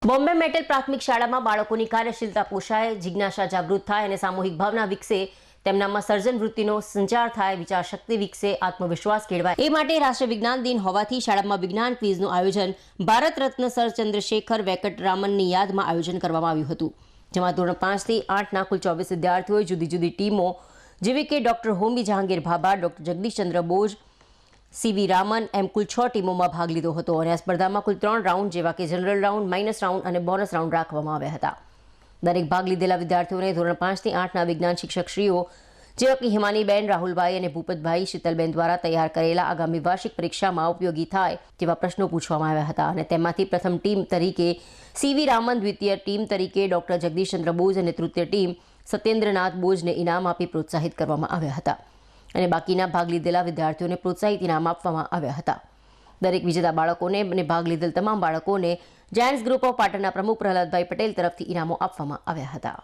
Bombay metal પ્રાથમિક શાળામાં બાળકોની કાર્યશીલતા પોષાય, જિજ્ઞાસા જાગૃત થાય અને સામૂહિક ભાવના વિકસે, તેમનામાં સર્જન વૃત્તિનો સંચાર થાય, વિચાર શક્તિ વિકસે, આત્મવિશ્વાસ કેળવાય એ માટે રાષ્ટ્રીય વિજ્ઞાન દિન હોવાથી શાળામાં વિજ્ઞાન ક્વિઝનું આયોજન ભારત રત્ન સર ચંદ્રશેખર વેંકટરામનની યાદમાં આયોજન કરવામાં આવ્યું હતું, જેમાં ધોરણ 5 થી 8ના કુલ 24 વિદ્યાર્થીઓએ જુદી જુદી ટીમો જેવી કે ડોક્ટર હોમી જહાંગીર ભાભા, ડોક્ટર જગદીશચંદ્ર બોઝ, સીવી રામન એમ કુલ 6 ટીમોમાં ભાગ લીધો હતો અને આ સ્પર્ધામાં કુલ 3 રાઉન્ડ જેવા કે જનરલ રાઉન્ડ, માઇનસ રાઉન્ડ અને બોનસ રાઉન્ડ રાખવામાં આવ્યા હતા. દરેક ભાગ લીધેલા વિદ્યાર્થીઓને ધોરણ 5 થી 8ના વિજ્ઞાન શિક્ષકશ્રીઓ જેવા કે હિમાનીબેન, રાહુલભાઈ અને ભૂપતભાઈ, શીતલબેન દ્વારા તૈયાર કરેલા આગામી વાર્ષિક પરીક્ષામાં ઉપયોગી થાય તેવા પ્રશ્નો પૂછવામાં આવ્યા હતા અને તેમાંથી પ્રથમ ટીમ તરીકે સીવી રામન, દ્વિતીય ટીમ તરીકે ડોક્ટર જગદીશચંદ્ર બોઝ અને તૃતીય ટીમ સત્યેન્દ્રનાથ બોઝને ઇનામ આપી પ્રોત્સાહિત કરવામાં આવ્યા હતા અને બાકીના ભાગ લીધેલા વિદ્યાર્થીઓને પ્રોત્સાહિત ઇનામ આપવામાં આવ્યા હતા. દરેક વિજેતા બાળકોને અને ભાગ લીધેલ તમામ બાળકોને જાયન્ટ્સ ગ્રુપ ઓફ પાટણના પ્રમુખ પ્રહલાદભાઈ પટેલ તરફથી ઇનામો આપવામાં આવ્યા હતા.